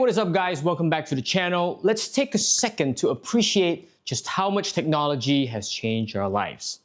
What is up, guys? Welcome back to the channel. Let's take a second to appreciate just how much technology has changed our lives.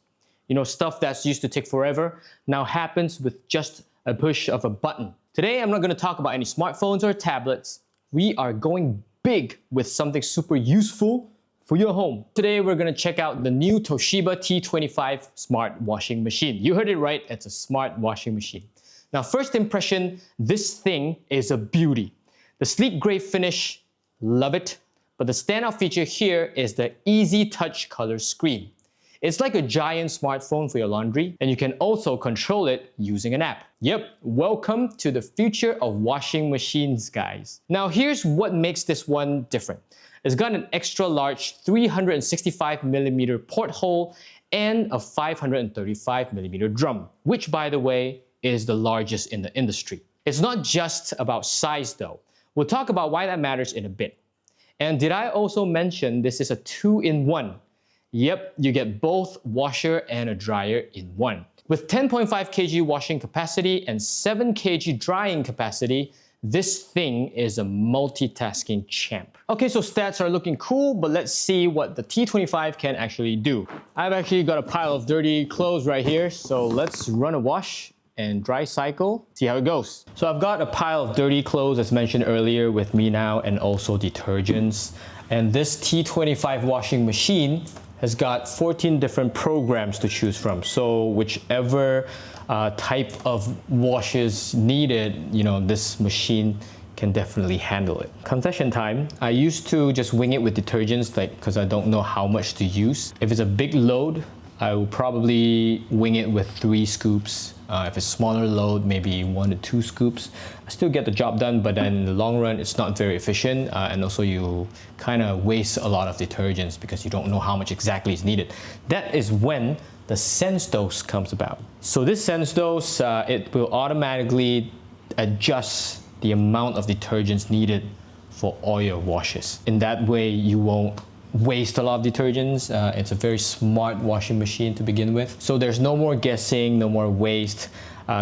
You know, stuff that's used to take forever now happens with just a push of a button. Today, I'm not going to talk about any smartphones or tablets. We are going big with something super useful for your home. Today, we're going to check out the new Toshiba T25 smart washing machine. You heard it right, it's a smart washing machine. Now, first impression, this thing is a beauty. The sleek gray finish, love it. But the standout feature here is the easy touch color screen. It's like a giant smartphone for your laundry, and you can also control it using an app. Yep, welcome to the future of washing machines, guys. Now here's what makes this one different. It's got an extra large 365mm porthole and a 535mm drum, which by the way, is the largest in the industry. It's not just about size though. We'll talk about why that matters in a bit. And did I also mention this is a 2-in-1? Yep, you get both washer and a dryer in one. With 10.5 kg washing capacity and 7 kg drying capacity, this thing is a multitasking champ. Okay, so stats are looking cool, but let's see what the T25 can actually do. I've actually got a pile of dirty clothes right here, so let's run a wash and dry cycle, see how it goes. So I've got a pile of dirty clothes as mentioned earlier with me now, and also detergents. And this T25 washing machine has got 14 different programs to choose from. So whichever type of washes needed, you know, this machine can definitely handle it. Confession time, I used to just wing it with detergents, like, because I don't know how much to use. If it's a big load, I will probably wing it with 3 scoops. If it's smaller load, maybe 1 to 2 scoops. I still get the job done, but then in the long run, it's not very efficient. And also you kind of waste a lot of detergents because you don't know how much exactly is needed. That is when the sensedose comes about. So this sensedose, it will automatically adjust the amount of detergents needed for all your washes. In that way, you won't waste a lot of detergents. It's a very smart washing machine to begin with. So there's no more guessing, no more waste.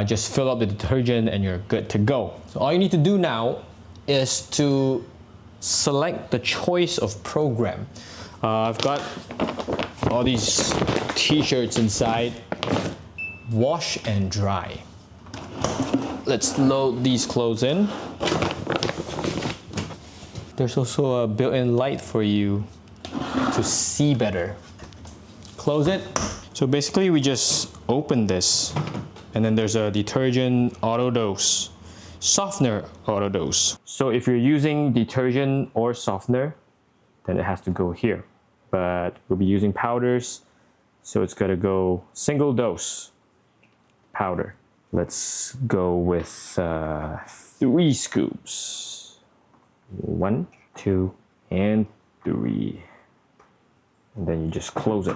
Just fill up the detergent and you're good to go. So all you need to do now is to select the choice of program. I've got all these t-shirts inside. Wash and dry. Let's load these clothes in. There's also a built-in light for you to see better. Close it. So basically we just open this, and then there's a detergent auto dose, softener auto dose. So if you're using detergent or softener, then it has to go here. But we'll be using powders, so it's gotta go single dose powder. Let's go with 3 scoops. 1, 2, and 3. And then you just close it.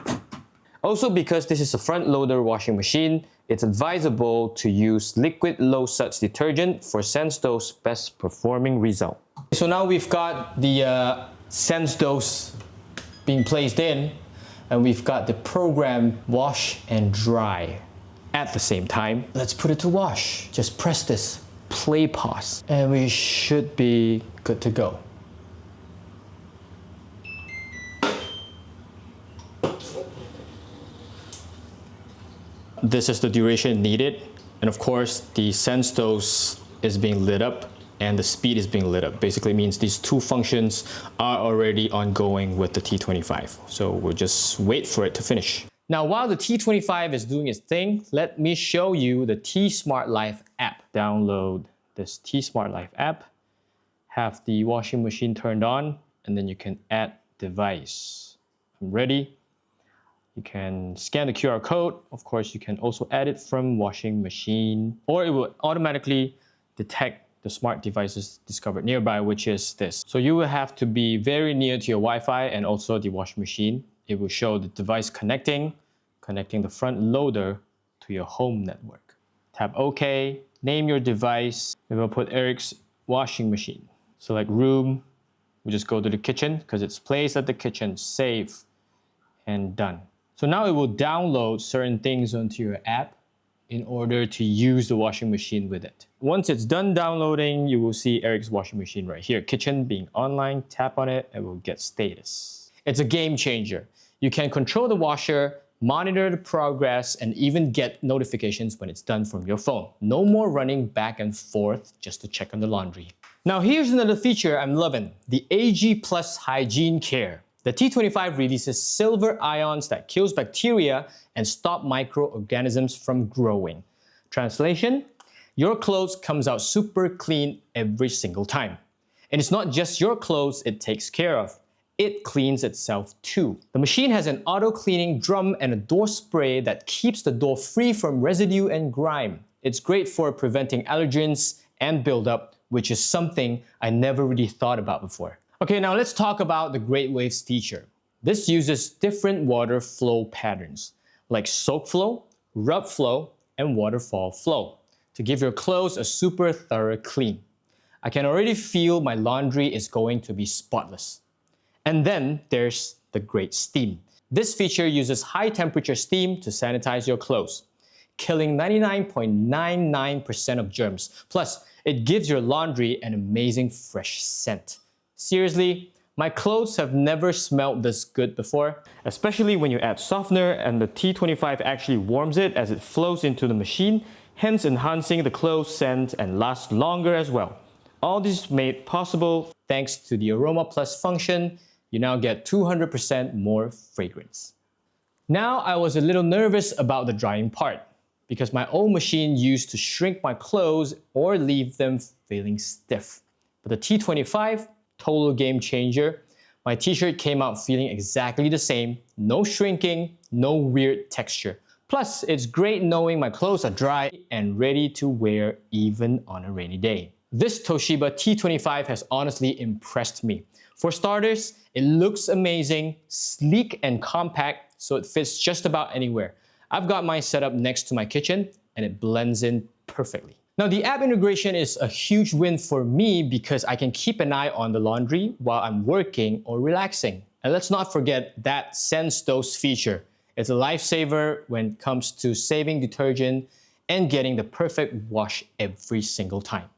Also, because this is a front loader washing machine, it's advisable to use liquid low suds detergent for sensedose best performing result. So now we've got the sensedose being placed in, and we've got the program wash and dry at the same time. Let's put it to wash. Just press this play pause, and we should be good to go. This is the duration needed, and of course the sensedose is being lit up and the speed is being lit up. Basically means these 2 functions are already ongoing with the T25. So we'll just wait for it to finish. Now while the T25 is doing its thing, let me show you the tsmartlife app. Download this tsmartlife app, have the washing machine turned on, and then you can add device. I'm ready. You can scan the QR code. Of course, you can also add it from washing machine, or it will automatically detect the smart devices discovered nearby, which is this. So you will have to be very near to your Wi-Fi and also the washing machine. It will show the device connecting the front loader to your home network. Tap OK, name your device. We will put Eric's washing machine. Select room. We just go to the kitchen because it's placed at the kitchen. Save and done. So now it will download certain things onto your app. in order to use the washing machine with it. Once it's done downloading, you will see Eric's washing machine right here. Kitchen being online, tap on it and we'll get status. It's a game changer. You can control the washer, monitor the progress, and even get notifications when it's done from your phone. No more running back and forth just to check on the laundry. Now here's another feature I'm loving, the AG Plus Hygiene Care. The T25 releases silver ions that kills bacteria and stop microorganisms from growing. Translation, your clothes comes out super clean every single time. And it's not just your clothes it takes care of. It cleans itself too. The machine has an auto-cleaning drum and a door spray that keeps the door free from residue and grime. It's great for preventing allergens and buildup, which is something I never really thought about before. Okay, now let's talk about the greatwaves feature. This uses different water flow patterns, like soak flow, rub flow, and waterfall flow, to give your clothes a super thorough clean. I can already feel my laundry is going to be spotless. And then there's the greatsteam. This feature uses high temperature steam to sanitize your clothes, killing 99.99% of germs. Plus, it gives your laundry an amazing fresh scent. Seriously, my clothes have never smelled this good before, especially when you add softener and the T25 actually warms it as it flows into the machine, hence enhancing the clothes scent and lasts longer as well. All this is made possible thanks to the Aroma Plus function. You now get 200% more fragrance. Now I was a little nervous about the drying part because my old machine used to shrink my clothes or leave them feeling stiff. But the T25, total game changer. My t-shirt came out feeling exactly the same, no shrinking, no weird texture. Plus, it's great knowing my clothes are dry and ready to wear even on a rainy day. This Toshiba T25 has honestly impressed me. For starters, it looks amazing, sleek and compact, so it fits just about anywhere. I've got mine set up next to my kitchen and it blends in perfectly. Now the app integration is a huge win for me because I can keep an eye on the laundry while I'm working or relaxing. And let's not forget that sensedose feature. It's a lifesaver when it comes to saving detergent and getting the perfect wash every single time.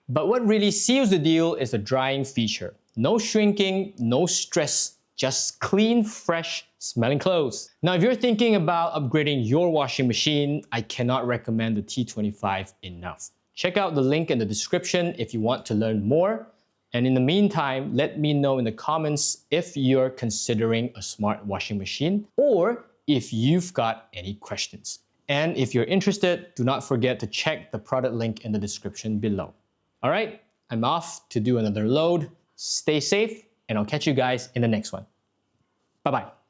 But what really seals the deal is the drying feature. No shrinking, no stress, just clean, fresh, smelling clothes. Now, if you're thinking about upgrading your washing machine, I cannot recommend the T25 enough. Check out the link in the description if you want to learn more. And in the meantime, let me know in the comments if you're considering a smart washing machine or if you've got any questions. And if you're interested, do not forget to check the product link in the description below. All right, I'm off to do another load. Stay safe, and I'll catch you guys in the next one. Bye-bye.